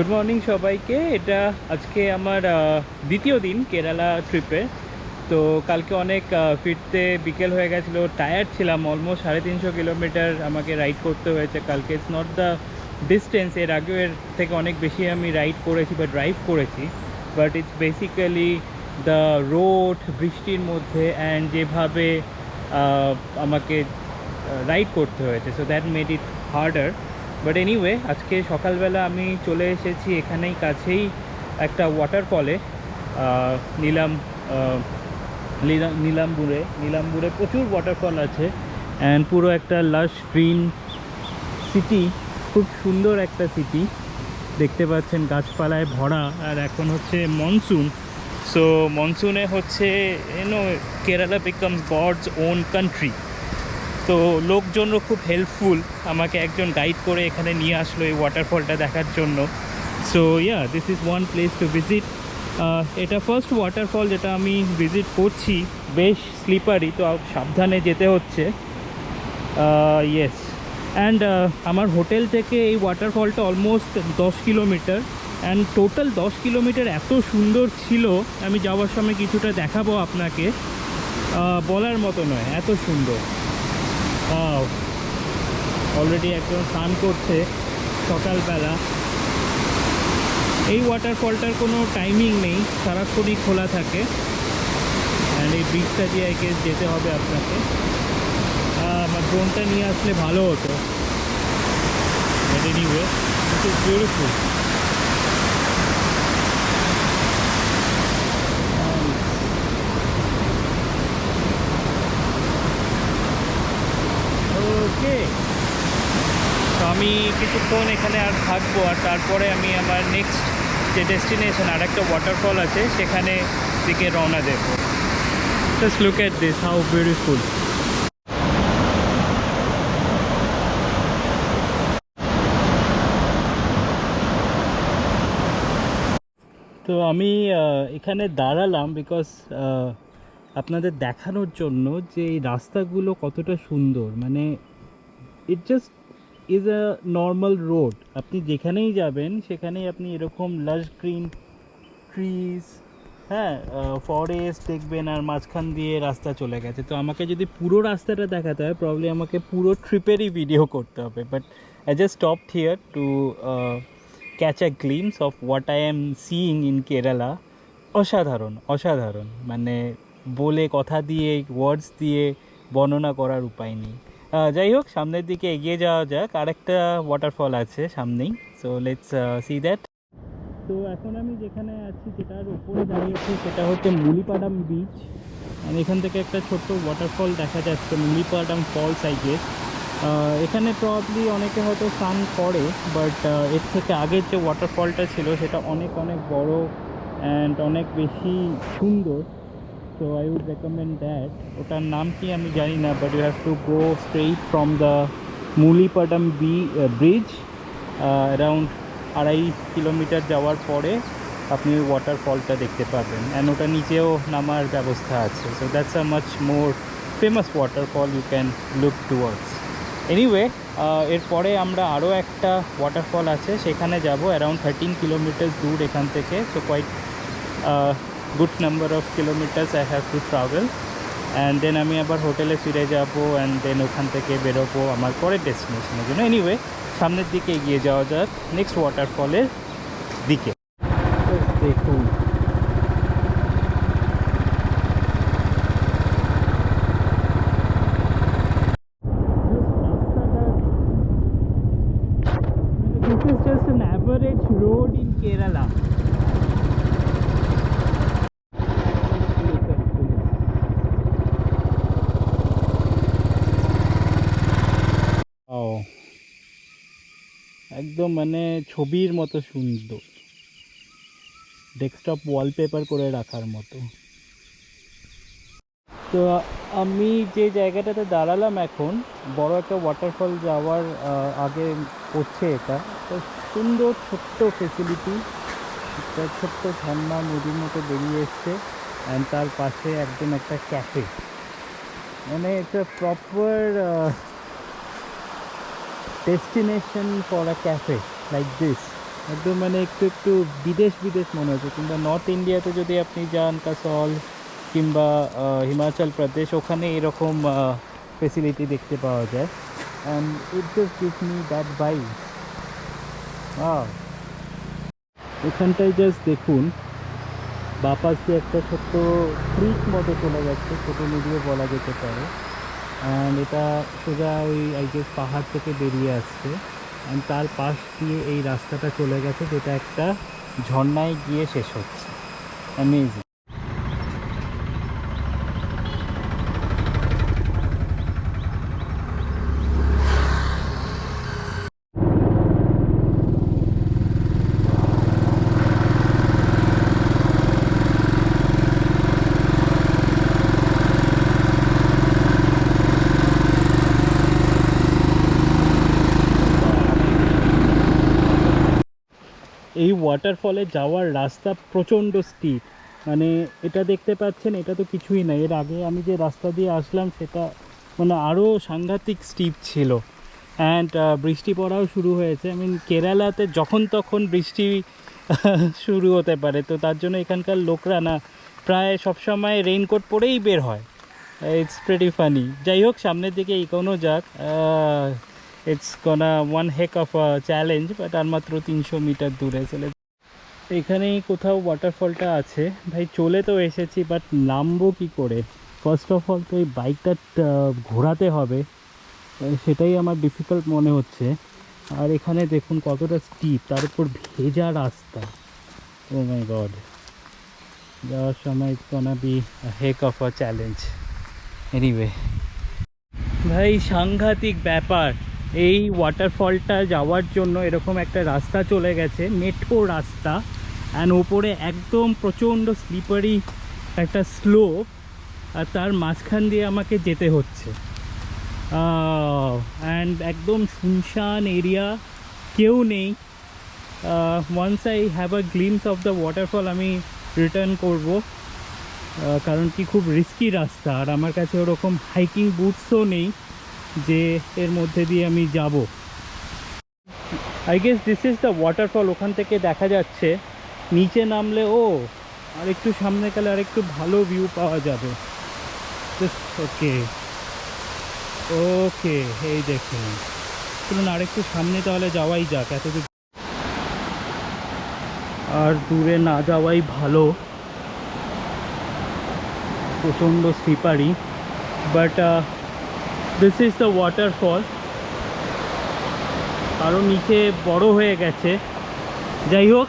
Good morning সবাইকে। এটা আজকে আমার দ্বিতীয় দিন কেরালা ট্রিপে। তো কালকে অনেক ফিরতে বিকেল হয়ে গেছিলো, টায়ার্ড ছিলাম। অলমোস্ট 350 কিলোমিটার আমাকে রাইড করতে হয়েছে কালকে। ইটস নট দ্য ডিস্টেন্স, এর আগেও এর থেকে অনেক বেশি আমি রাইড করেছি বা ড্রাইভ করেছি, but it's basically the road, বৃষ্টির মধ্যে অ্যান্ড যেভাবে আমাকে রাইড করতে হয়েছে, so that made it harder. But anyway, আজকে সকালবেলা আমি চলে এসেছি এখানেই কাছেই একটা ওয়াটারফলে, নিলাম নীলাম্বুরে প্রচুর ওয়াটারফল আছে অ্যান্ড পুরো একটা লাশ গ্রিন সিটি, খুব সুন্দর একটা সিটি দেখতে পাচ্ছেন, গাছপালায় ভরা। আর এখন হচ্ছে মনসুন, সো মনসুনে হচ্ছে Kerala becomes God's own country. তো লোকজনও খুব হেল্পফুল, আমাকে একজন গাইড করে এখানে নিয়ে আসলো এই ওয়াটারফলটা দেখার জন্য। So yeah, this is one place to visit. এটা ফার্স্ট ওয়াটারফল যেটা আমি ভিজিট করছি, বেশ স্লিপারি, তো সাবধানে যেতে হচ্ছে। ইয়েস, অ্যান্ড আমার হোটেল থেকে এই ওয়াটারফলটা almost 10 kilometre, and total 10 kilometre এত সুন্দর ছিল, আমি যাওয়ার সময় কিছুটা দেখাবো আপনাকে। বলার মতো নয়, এত সুন্দর। অলরেডি একজন স্নান করছে সকালবেলা। এই ওয়াটারফলটার কোনো টাইমিং নেই, সারাক্ষণই খোলা থাকে। অ্যান্ড এই ব্রিজটা দিয়ে আই গেস যেতে হবে আপনাকে। আমার ড্রোনটা নিয়ে আসলে ভালো হতো, but anyway it is beautiful. Okay, তো আমি কিছুক্ষণ এখানে আর থাকবো, আর তারপরে আমি আমার নেক্সট যে ডেস্টিনেশন আর একটা ওয়াটারফল আছে সেখানে দিকে রওনা দেব। Just look at this, how beautiful. তো আমি এখানে দাঁড়ালাম বিকজ আপনাদের দেখানোর জন্য যে এই রাস্তাগুলো কতটা সুন্দর। মানে it just is a normal road, আপনি যেখানেই যাবেন সেখানেই আপনি এরকম লাশ গ্রিন ট্রিজ, হ্যাঁ, ফরেস্ট দেখবেন, আর মাঝখান দিয়ে রাস্তা চলে গেছে। তো আমাকে যদি পুরো রাস্তাটা দেখাতে হয়, প্রবলি আমাকে পুরো ট্রিপেরই ভিডিও করতে হবে, but I just stopped here to catch a glimpse of what I am seeing in Kerala. অসাধারণ অসাধারণ, মানে বলে কথা দিয়ে, ওয়ার্ডস দিয়ে বর্ণনা করার উপায় নেই। যাই হোক, সামনের দিকে এগিয়ে যাওয়া যাক, আরেকটা ওয়াটারফল আছে সামনেই, সো লেটস সি দ্যাট। তো এখন আমি যেখানে আছি, যেটার উপরে দাঁড়িয়েছি, সেটা হচ্ছে মুলিপাডাম বিচ। আর এখান থেকে একটা ছোট্ট ওয়াটারফল দেখা যাচ্ছে, মুলিপাডাম ফলস আই গেস। এখানে প্রবলি অনেকে হয়তো স্নান করে, বাট এর থেকে আগের যে ওয়াটারফলটা ছিল সেটা অনেক অনেক বড় অ্যান্ড অনেক বেশি সুন্দর। So I would recommend that. ওটার নাম কি আমি জানি না, but you have to go straight from the Mulipadam bridge. Around 2.5 kilometre যাওয়ার পরে আপনি ওই ওয়াটারফলটা দেখতে পাবেন, অ্যান্ড ওটা নিচেও নামার ব্যবস্থা আছে। So that's a much more famous waterfall you can look towards. Anyway, এরপরে আমরা আরও একটা ওয়াটারফল আছে সেখানে যাব, অ্যারাউন্ড 13 কিলোমিটার দূর এখান থেকে। So quite good number of kilometres I have to travel, and then আমি আবার হোটেলে ফিরে যাব, অ্যান্ড দেন ওখান থেকে বেরোবো আমার পরের ডেস্টিনেশনের জন্য। এনিওয়ে, সামনের দিকে এগিয়ে যাওয়া যাক নেক্সট ওয়াটারফলের দিকে। দেখুন, this is just an average road in Kerala. ও, একদম মানে ছবির মতো সুন্দর, ডেস্কটপ ওয়ালপেপার করে রাখার মতো। তো আমি যে জায়গাটাতে দাঁড়ালাম এখন, বড় একটা ওয়াটারফল যাওয়ার আগে পড়ছে এটা। তো সুন্দর ছোট্ট ফেসিলিটি, একটা ছোট্ট ঝর্ণা নদীর মতো বেরিয়ে এসছে, অ্যান্ড তার পাশে একদম একটা ক্যাফে, মানে একটা proper destination for a cafe like this. একদম মানে একটু একটু বিদেশ বিদেশ মনে হচ্ছে। কিংবা নর্থ ইন্ডিয়াতে যদি আপনি যান কাসল কিংবা হিমাচল প্রদেশ, ওখানে এরকম ফেসিলিটি দেখতে পাওয়া যায়। And it just gives me that vibe. এখানটায় জাস্ট দেখুন, বাপাস দিয়ে একটা ছোট্ট ক্রিক মতো চলে যাচ্ছে, ছোটো নদীও বলা যেতে পারে। অ্যান্ড এটা সোজা ওই আই গেস পাহাড় থেকে বেরিয়ে আসছে। অ্যান্ড তার পাশ দিয়ে এই রাস্তাটা চলে গেছে, যেটা একটা ঝর্ণায় গিয়ে শেষ হচ্ছে। অ্যামেজিং। এই ওয়াটারফলে যাওয়ার রাস্তা প্রচণ্ড স্টিপ। মানে এটা দেখতে পাচ্ছেন, এটা তো কিছুই না। এর আগে আমি যে রাস্তা দিয়ে আসলাম সেটা মানে আরও সাংঘাতিক স্টিপ ছিল। অ্যান্ড বৃষ্টি পড়াও শুরু হয়েছে। আই মিন কেরালাতে যখন তখন বৃষ্টি শুরু হতে পারে, তো তার জন্য এখানকার লোকরা না প্রায় সবসময় রেইনকোট পরেই বের হয়। It's pretty funny. যাই হোক, সামনের দিকে এগোনো যাক। It's gonna one heck of challenge, but আর মাত্র 300 মিটার দূরে চলে। এখানেই কোথাও ওয়াটারফলটা আছে। ভাই চলে তো এসেছি, বাট নামবো কী করে? ফার্স্ট অফ অল তো এই বাইকটা ঘোরাতে হবে, সেটাই আমার ডিফিকাল্ট মনে হচ্ছে। আর এখানে দেখুন কতটা স্টিপ, তার উপর ভেজা রাস্তা। ও মাই গড, যাওয়ার সময় it's গনা B Heck of a challenge. Anyway ভাই, সাংঘাতিক ব্যাপার। এই ওয়াটারফলটা যাওয়ার জন্য এরকম একটা রাস্তা চলে গেছে, মেঠো রাস্তা। অ্যান্ড ওপরে একদম প্রচণ্ড স্লিপারি একটা স্লোপ, আর তার মাঝখান দিয়ে আমাকে যেতে হচ্ছে। অ্যান্ড একদম শুনশান এরিয়া, কেউ নেই। Once I have a glimpse of the waterfall আমি রিটার্ন করব। কারণ কি খুব রিস্কি রাস্তা, আর আমার কাছে ওরকম হাইকিং বুটসও নেই যে এর মধ্যে দিয়ে আমি যাব। I guess this is the waterfall. ওখান থেকে দেখা যাচ্ছে, নিচে নামলে আর একটু সামনে গেলে আর একটু ভালো ভিউ পাওয়া যাবে। ওকে ওকে, এই দেখুন। চলুন আর একটু সামনে তাহলে যাওয়াই যাক, এতদূর আর দূরে না যাওয়াই ভালো। প্রচণ্ড slippery, but this is the waterfall. আরও নিচে বড় হয়ে গেছে। যাই হোক,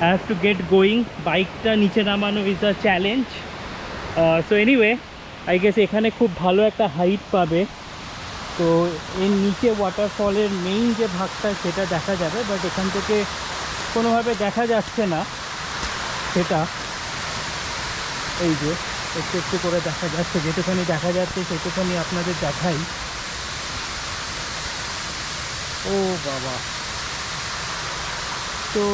I have to get going. বাইকটা নিচে নামানো is a challenge. So anyway, I guess এখানে খুব ভালো একটা হাইট পাবে। তো এর নিচে ওয়াটারফলের মেইন যে ভাগটা সেটা দেখা যাবে, বাট এখান থেকে কোনোভাবে দেখা যাচ্ছে না সেটা। এই যে একটু একটু করে দেখা যাচ্ছে, যেটুখানি দেখা যাচ্ছে সেটুখানি আপনাদের দেখাই। ও বাবা, তো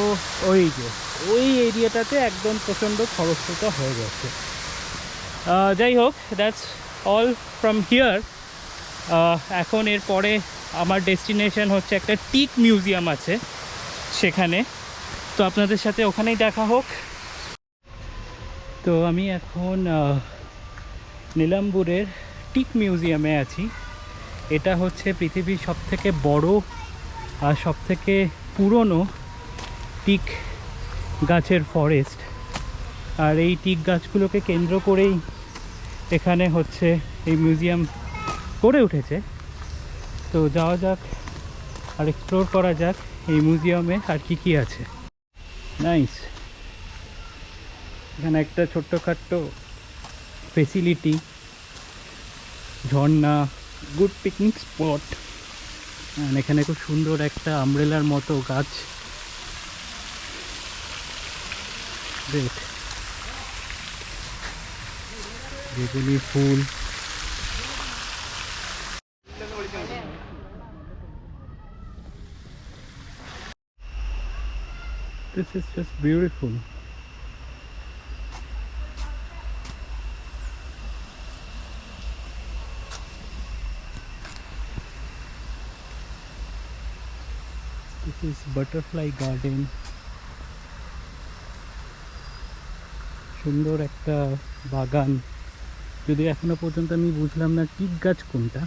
ওই যে ওই এরিয়াটাতে একদম প্রচণ্ড খরস্রোতা হয়ে গেছে। যাই হোক, দ্যাটস অল ফ্রম হিয়ার। এখন এরপরে আমার ডেস্টিনেশন হচ্ছে একটা টিক মিউজিয়াম আছে সেখানে, তো আপনাদের সাথে ওখানেই দেখা হোক। তো আমি এখন নীলাম্বুরের টিক মিউজিয়ামে আছি। এটা হচ্ছে পৃথিবীর সবথেকে বড় আর সবথেকে পুরনো টিক গাছের ফরেস্ট। আর এই টিক গাছগুলোকে কেন্দ্র করেই এখানে হচ্ছে এই মিউজিয়াম গড়ে উঠেছে। তো যাওয়া যাক আর এক্সপ্লোর করা যাক এই মিউজিয়ামে আর কি কি আছে। নাইস। এখানে একটা ছোট্টখাট্ট ফেসিলিটি, ঝর্ণা, গুড পিকনিক স্পট। এখানে খুব সুন্দর একটা আমব্রেলার মতো গাছ। গ্রেট। বেগুনি ফুল। This is just beautiful. This is butterfly garden. সুন্দর একটা বাগান, যদিও এখনো পর্যন্ত আমি বুঝলাম না টিক গাছ কোনটা।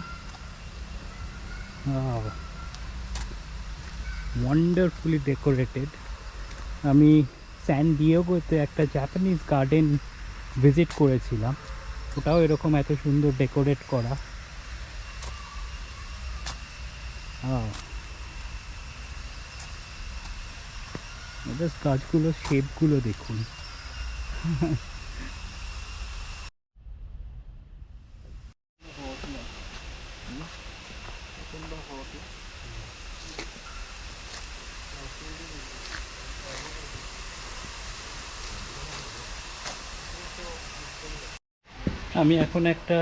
Wonderfully decorated. আমি স্যান ডিয়েগোতে একটা জাপানিজ গার্ডেন ভিজিট করেছিলাম, ওটাও এরকম এত সুন্দর ডেকোরেট করা। জাস্ট গাছগুলোর শেপগুলো দেখুন। আমি এখন একটা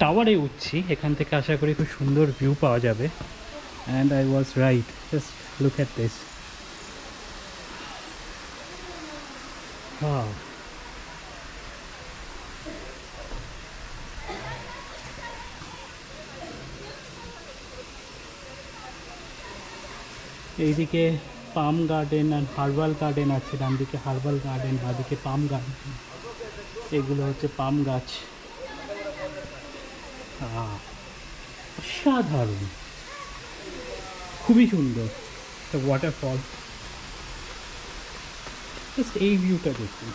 টাওয়ারে উঠছি, এখান থেকে আশা করি খুব সুন্দর ভিউ পাওয়া যাবে। And I was right, just look at this. এইদিকে পাম গার্ডেন আর হার্বাল গার্ডেন আছে, ডান দিকে হার্বাল গার্ডেন, বাঁদিকে পাম গার্ডেন। এগুলো হচ্ছে পাম গাছ। সাধারণ, খুবই সুন্দর একটা ওয়াটারফল। জাস্ট এই ভিউটা দেখুন।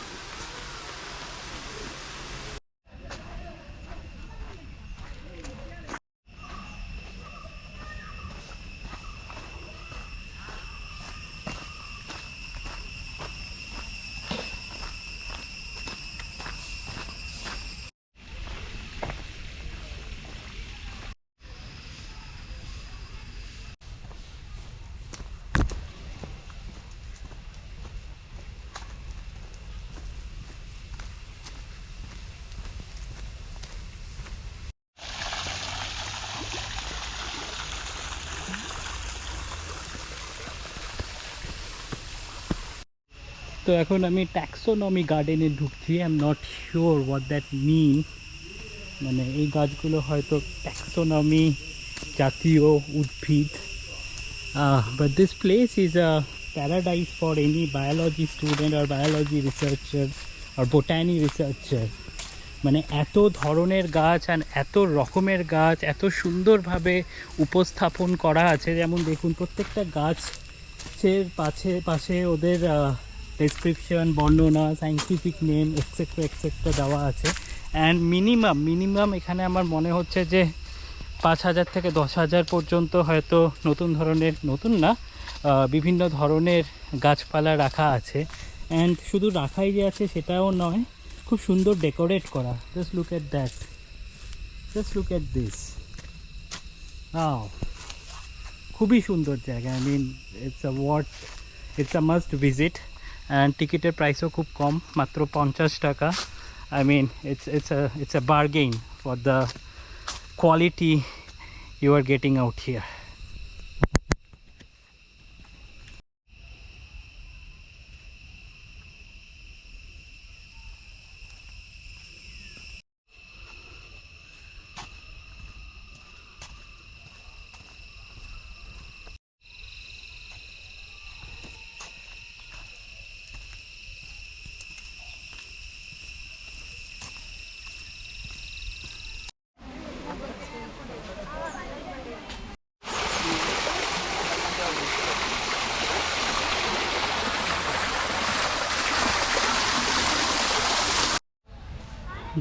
তো এখন আমি ট্যাক্সোনমি গার্ডেনে ঢুকছি। I am not sure what that mean, মানে এই গাছগুলো হয়তো ট্যাক্সোনমি জাতীয় উদ্ভিদ। But this place is a paradise for any biology student আর বায়োলজি রিসার্চার আর বোটানি রিসার্চার। মানে এত ধরনের গাছ আর এত রকমের গাছ এত সুন্দরভাবে উপস্থাপন করা আছে। যেমন দেখুন, প্রত্যেকটা গাছের পাশে পাশে ওদের ডেসক্রিপশন, বর্ণনা, সাইন্টিফিক নেম এক্সেট্রা এক্সেট্রা দেওয়া আছে। অ্যান্ড মিনিমাম এখানে আমার মনে হচ্ছে যে 5,000 থেকে 10,000 পর্যন্ত হয়তো নতুন ধরনের, নতুন না, বিভিন্ন ধরনের গাছপালা রাখা আছে। অ্যান্ড শুধু রাখাই যে আছে সেটাও নয়, খুব সুন্দর ডেকোরেট করা। Just look at that, just look at this. খুবই সুন্দর জায়গা। I mean it's a must visit. And টিকিটের প্রাইসও খুব কম, মাত্র 50 টাকা। I mean it's a bargain for the quality you are getting out here.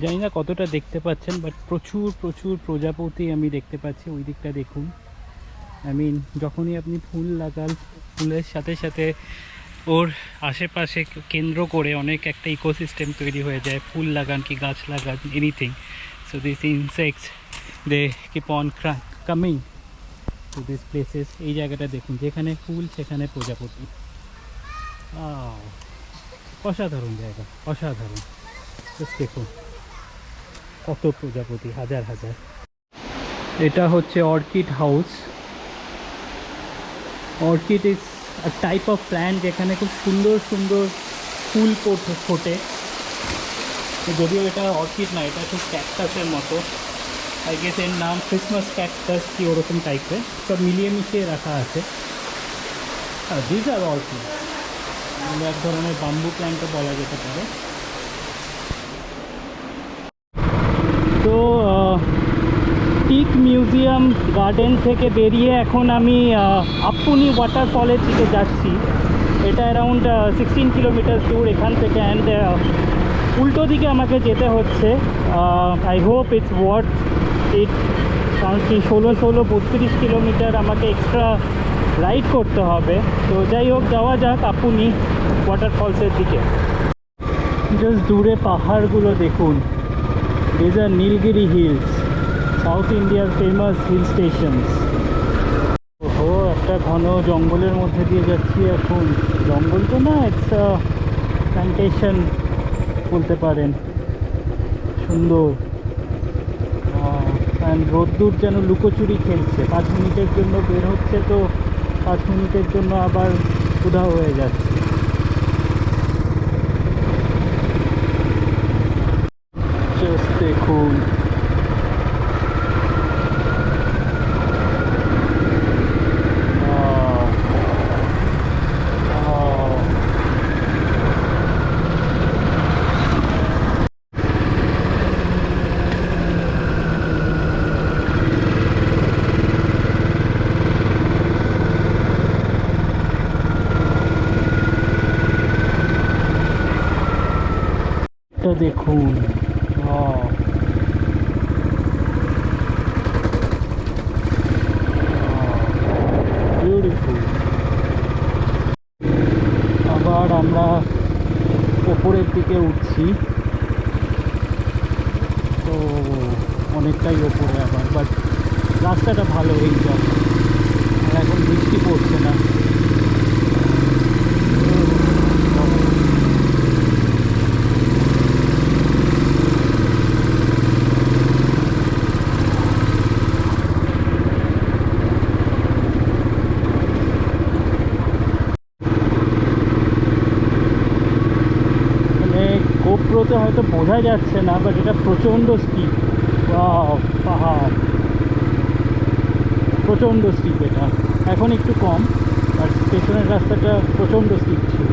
জানি না কতটা দেখতে পাচ্ছেন, বাট প্রচুর প্রচুর প্রজাপতি আমি দেখতে পাচ্ছি। ওই দিকটা দেখুন। আই মিন যখনই আপনি ফুল লাগান, ফুলের সাথে সাথে ওর আশেপাশে কেন্দ্র করে অনেক একটা ইকোসিস্টেম তৈরি হয়ে যায়। ফুল লাগান কি গাছ লাগান, anything. So this insects they keep on coming to this places. এই জায়গাটা দেখুন, যেখানে ফুল সেখানে প্রজাপতি। অসাধারণ জায়গা, অসাধারণ। জাস্ট দেখুন কত প্রজাপতি, হাজার হাজার। এটা হচ্ছে orchid house. Orchid is a type of plant যেখানে খুব সুন্দর সুন্দর ফুল ফোটে। যদিও এটা অর্কিড না, এটা খুব ক্যাকটাসের মতো। আই গেস এর নাম ক্রিসমাস ক্যাকটাস কি ওরকম টাইপের, সব মিলিয়ে মিশিয়ে রাখা আছে। দিস আর অলসো এক ধরনের বাম্বু প্ল্যান্টও বলা যেতে পারে। তো টিক মিউজিয়াম গার্ডেন থেকে বেরিয়ে এখন আমি আপ্পুনি ওয়াটারফলের দিকে যাচ্ছি। এটা অ্যারাউন্ড 16 কিলোমিটার দূর এখান থেকে, অ্যান্ড উল্টো দিকে আমাকে যেতে হচ্ছে। I hope it's worth it, কারণ কি 16-32 কিলোমিটার আমাকে এক্সট্রা রাইড করতে হবে। তো যাই হোক, যাওয়া যাক আপ্পুনি ওয়াটারফলসের দিকে। জাস্ট দূরে পাহাড়গুলো দেখুন, this are Nilgiri hills, south ইন্ডিয়ার ফেমাস হিল স্টেশনস। ওহো, একটা ঘন জঙ্গলের মধ্যে দিয়ে যাচ্ছি এখন। জঙ্গল তো না, ইটস প্ল্যান্টেশন বলতে পারেন। সুন্দর, অ্যান্ড রোদ্দুর যেন লুকোচুরি খেলছে। 5 মিনিটের জন্য বের হচ্ছে, তো 5 মিনিটের জন্য আবার উধাও হয়ে যাচ্ছে। জাস্ট দেখুন, এটা দেখুন, বিউটিফুল। আবার আমরা ওপরের দিকে উঠছি, তো অনেকটাই ওপরে আবার, বাট রাস্তাটা ভালো এই জন্য। আর এখন বৃষ্টি পড়ছে না। গোপ্রোতে হয়তো বোঝা যাচ্ছে না, বাট এটা প্রচণ্ড স্টিপ। পাহাড় প্রচণ্ড স্টিপ। এটা এখন একটু কম, আর পেছনের রাস্তাটা প্রচণ্ড স্টিপ ছিল।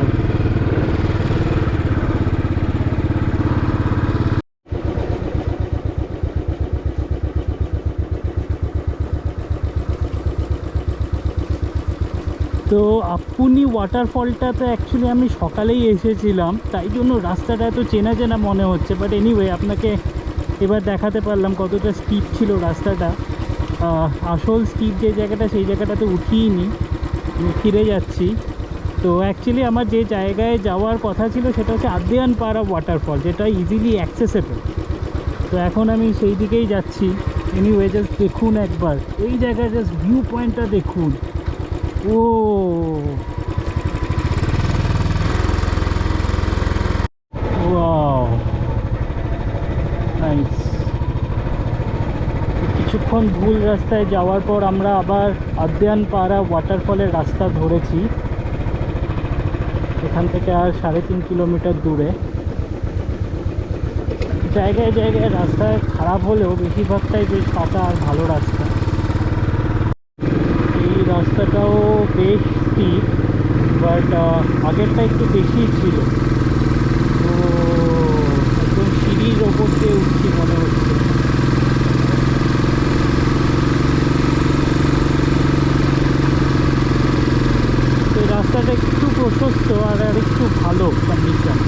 তো আপ্পুনি ওয়াটারফলটাতে অ্যাকচুয়ালি আমি সকালেই এসেছিলাম, তাই জন্য রাস্তাটা এত চেনা চেনা মনে হচ্ছে। বাট এনিওয়ে, আপনাকে এবার দেখাতে পারলাম কতটা স্টিপ ছিল রাস্তাটা। আসল স্টিপ যে জায়গাটা, সেই জায়গাটাতে উঠিনি, ফিরে যাচ্ছি। তো অ্যাকচুয়ালি আমার যে জায়গায় যাওয়ার কথা ছিল সেটা হচ্ছে আদ্যানপাড়া ওয়াটারফল, যেটা ইজিলি অ্যাক্সেসেবল। তো এখন আমি সেই দিকেই যাচ্ছি। এনিওয়ে, জাস্ট দেখুন একবার এই জায়গায়, জাস্ট ভিউ পয়েন্টটা দেখুন। ও ওয়াও, নাইস। কিছুক্ষণ ভুল রাস্তায় যাওয়ার পর আমরা আবার আদ্যানপাড়া ওয়াটারফলের রাস্তা ধরেছি। এখান থেকে আর 3.5 কিলোমিটার দূরে। জায়গায় জায়গায় রাস্তায় খারাপ হলেও বেশিরভাগটাই বেশ পাকা আর ভালো রাস্তা। এই রাস্তাটাও বেশ স্টিপ, বাট আগেরটা একটু বেশি ছিল। তো একদম সিঁড়ির ওপর দিয়ে উঠছি মনে হচ্ছে। তো রাস্তাটা একটু প্রশস্ত আর একটু ভালো কন্ডিশন।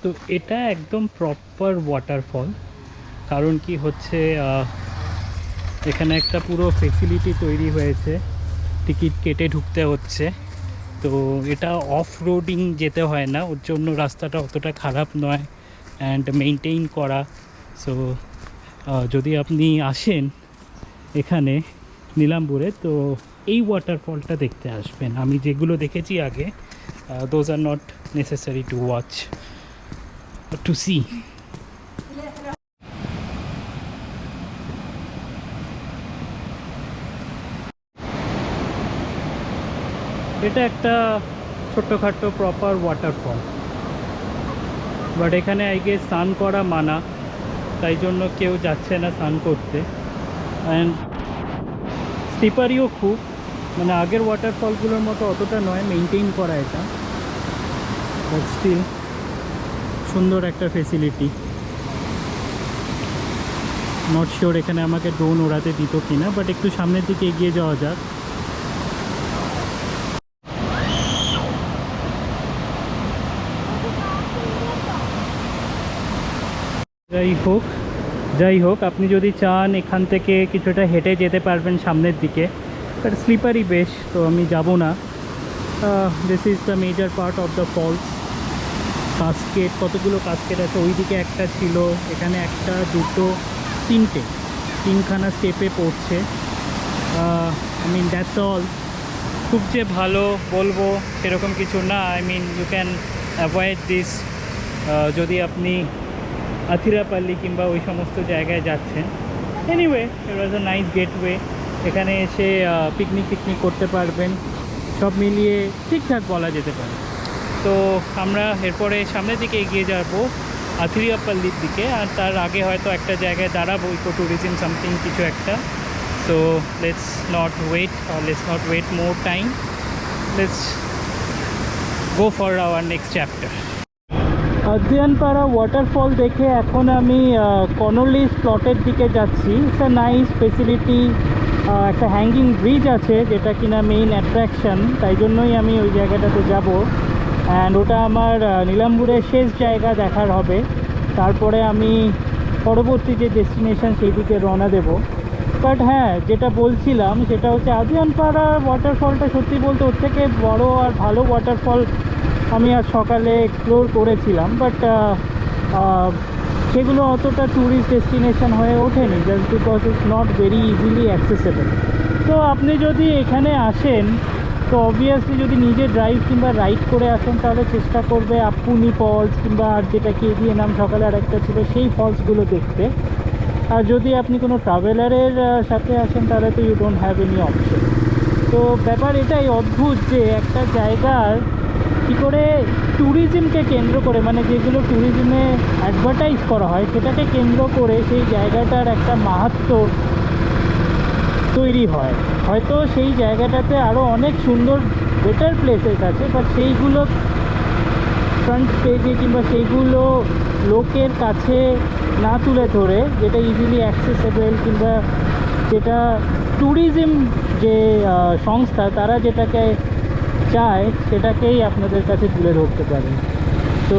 তো এটা একদম প্রপার ওয়াটারফল, কারণ কি হচ্ছে, এখানে একটা পুরো ফেসিলিটি তৈরি হয়েছে, টিকিট কেটে ঢুকতে হচ্ছে। তো এটা অফ রোডিং যেতে হয় না, ওর জন্য রাস্তাটা অতটা খারাপ নয় অ্যান্ড মেনটেইন করা। সো যদি আপনি আসেন এখানে নীলাম্বুরে, তো এই ওয়াটারফলটা দেখতে আসবেন। আমি যেগুলো দেখেছি আগে, those are not necessary to watch, to see. এটা একটা ছোট্টখাট্টো প্রপার ওয়াটারফল, বাট এখানে আই গেস স্নান করা মানা, তাই জন্য কেউ যাচ্ছে না স্নান করতে। অ্যান্ড স্লিপারিও খুব, মানে আগের ওয়াটারফলগুলোর মতো অতটা নয় মেনটেন করা এটা, বাট স্টিল সুন্দর একটা ফেসিলিটি। নট শিওর এখানে আমাকে ড্রোন ওড়াতে দিত কিনা, বাট একটু সামনের দিকে এগিয়ে যাওয়া যাক। যাই হোক আপনি যদি চান এখান থেকে কিছুটা হেঁটে যেতে পারবেন সামনের দিকে, বাট স্লিপারি বেশ, তো আমি যাব না। This is the major part of the falls. Cascade, কতগুলো কাস্কেট আছে, ওইদিকে একটা ছিল, এখানে একটা, দুটো, তিনখানা স্টেপে পড়ছে। I mean that's all. খুব যে ভালো বলবো সেরকম কিছু না। I mean you can avoid this যদি আপনি আথিরাপাল্লি কিংবা ওই সমস্ত জায়গায় যাচ্ছেন। Anyway, it was a nice getaway. এখানে এসে পিকনিক করতে পারবেন, সব মিলিয়ে ঠিকঠাক বলা যেতে পারে। তো আমরা এরপরে সামনের দিকে এগিয়ে যাব আথিরাপাল্লির দিকে, আর তার আগে হয়তো একটা জায়গায় দাঁড়াবো, ইকো ট্যুরিজম সামথিং কিছু একটা। So let's not wait more time, let's go for our next chapter. Adyanpara waterfall দেখে এখন আমি কর্নওয়ালিস প্লটের দিকে যাচ্ছি। It's a nice facility. একটা হ্যাঙ্গিং ব্রিজ আছে যেটা কিনা মেইন অ্যাট্রাকশন, তাই জন্যই আমি ওই জায়গাটাতে যাব। অ্যান্ড ওটা আমার নীলাম্বুরের শেষ জায়গা দেখার হবে। তারপরে আমি পরবর্তী যে ডেস্টিনেশন সেই দিকে রওনা দেব। বাট হ্যাঁ, যেটা বলছিলাম সেটা হচ্ছে আদিয়ানপাড়া ওয়াটারফলটা সত্যি বলতে ওর থেকে বড় আর ভালো ওয়াটারফল আমি আজ সকালে এক্সপ্লোর করেছিলাম, বাট সেগুলো অতটা ট্যুরিস্ট ডেস্টিনেশন হয়ে ওঠেনি, just because it's not very easily accessible. তো আপনি যদি এখানে আসেন, তো অবভিয়াসলি যদি নিজে ড্রাইভ কিংবা রাইড করে আসেন, তাহলে চেষ্টা করবে আপ্পুনি ফলস কিংবা আর যেটা কে দিয়ে নাম সকালে আরেকটা ছিল সেই ফলসগুলো দেখতে। আর যদি আপনি কোনো ট্রাভেলারের সাথে আসেন, তাহলে তো you don't have any option. তো ব্যাপার এটাই অদ্ভুত যে একটা জায়গার কী করে ট্যুরিজমকে কেন্দ্র করে, মানে যেগুলো ট্যুরিজমে অ্যাডভার্টাইজ করা হয় সেটাকে কেন্দ্র করে সেই জায়গাটার একটা মাহাত্ম্য তৈরি হয়। হয়তো সেই জায়গাটাতে আরও অনেক সুন্দর বেটার প্লেসেস আছে, বাট সেইগুলো ফ্রন্ট পেজে কিংবা সেইগুলো লোকের কাছে না তুলে ধরে, যেটা ইজিলি অ্যাক্সেসেবল কিংবা যেটা ট্যুরিজম যে সংস্থা তারা যেটাকে চায় সেটাকেই আপনাদের কাছে তুলে ধরতে পারে। তো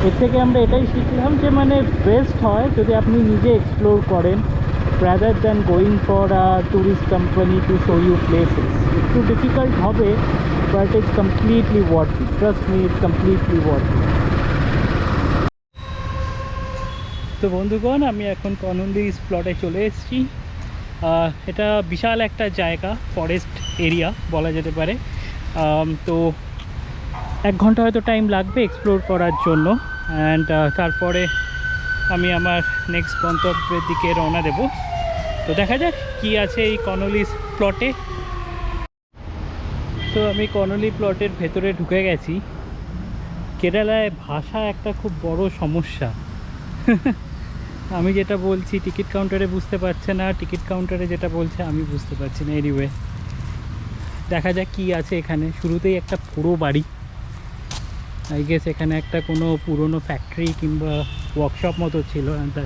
এর থেকে আমরা এটাই শিখলাম যে মানে বেস্ট হয় যদি আপনি নিজে এক্সপ্লোর করেন, rather than going for a tourist company to show you places. একটু ডিফিকাল্ট হবে, but it's completely worth it. Trust me, it's completely worth it. তো বন্ধুগণ, আমি এখন কর্নওয়ালিস প্লটে চলে এসেছি। এটা বিশাল একটা জায়গা, ফরেস্ট এরিয়া বলা যেতে পারে। তো 1 ঘন্টা হয়তো টাইম লাগবে এক্সপ্লোর করার জন্য। অ্যান্ড তারপরে আমি আমার নেক্সট গন্তব্যের দিকে রওনা দেব। তো দেখা যাক কি আছে এই কর্নওয়ালিস প্লটে। তো আমি কর্নওয়ালি প্লটের ভেতরে ঢুকে গেছি। কেরালায় ভাষা একটা খুব বড় সমস্যা। আমি যেটা বলছি টিকিট কাউন্টারে বুঝতে পারছে না, টিকিট কাউন্টারে যেটা বলছে আমি বুঝতে পারছি না। এনিওয়ে, দেখা যাক কি আছে এখানে। শুরুতেই একটা পুরো বাড়ি, আই গেস এখানে একটা কোনো পুরনো ফ্যাক্টরি কিংবা ওয়ার্কশপ মতো ছিল। And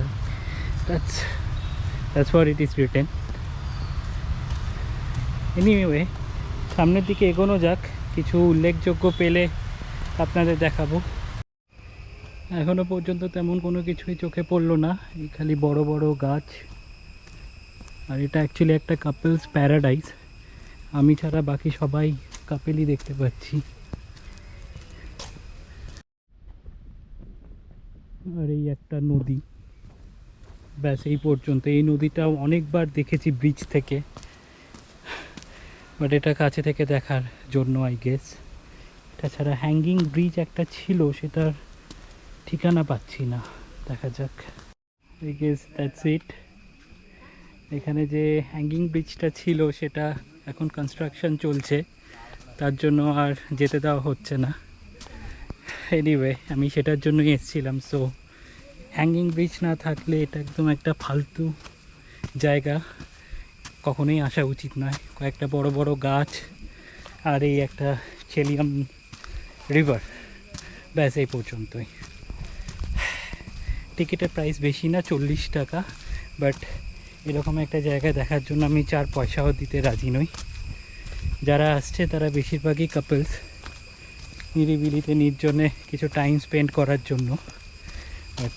that's what it is written. Anyway, সামনের দিকে এগোনো যাক, কিছু উল্লেখযোগ্য পেলে আপনাদের দেখাবো। এখনও পর্যন্ত তেমন কোনো কিছুই চোখে পড়লো না, এই খালি বড় বড় গাছ। আর এটা অ্যাকচুয়ালি একটা কাপলস প্যারাডাইস, আমি ছাড়া বাকি সবাই কাপেলই দেখতে পাচ্ছি। আর এই একটা নদী, ব্যাস এই পর্যন্ত। এই নদীটাও অনেকবার দেখেছি ব্রিজ থেকে, বাট এটা কাছে থেকে দেখার জন্য আই গেস। এটা ছাড়া হ্যাঙ্গিং ব্রিজ একটা ছিল, সেটার ঠিকানা পাচ্ছি না, দেখা যাক। I guess that's it. এখানে যে হ্যাঙ্গিং ব্রিজটা ছিল সেটা এখন কনস্ট্রাকশন চলছে, তার জন্য আর যেতে দেওয়া হচ্ছে না। এনিওয়ে আমি সেটার জন্যই এসেছিলাম। সো হ্যাঙ্গিং ব্রিজ না থাকলে এটা একদম একটা ফালতু জায়গা, কখনোই আসা উচিত নয়। কয়েকটা বড় বড় গাছ আর এই একটা চেলিয়াম রিভার, ব্যাস এই পর্যন্তই। টিকিটের প্রাইস বেশি না, 40 টাকা, বাট এরকম একটা জায়গা দেখার জন্য আমি 4 পয়সাও দিতে রাজি নই। যারা আসছে তারা বেশিরভাগই কাপলস, নিরিবিলিতে নির্জনে কিছু টাইম স্পেন্ড করার জন্য, বাট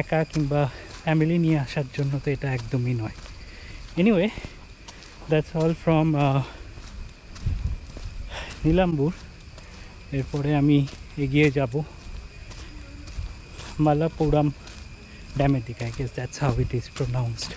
একা কিংবা ফ্যামিলি নিয়ে আসার জন্য তো এটা একদমই নয়। Anyway that's all from Nilambur. এরপরে আমি এগিয়ে যাব মালাপুরাম ড্যামের দিকে। I guess that's how it is pronounced.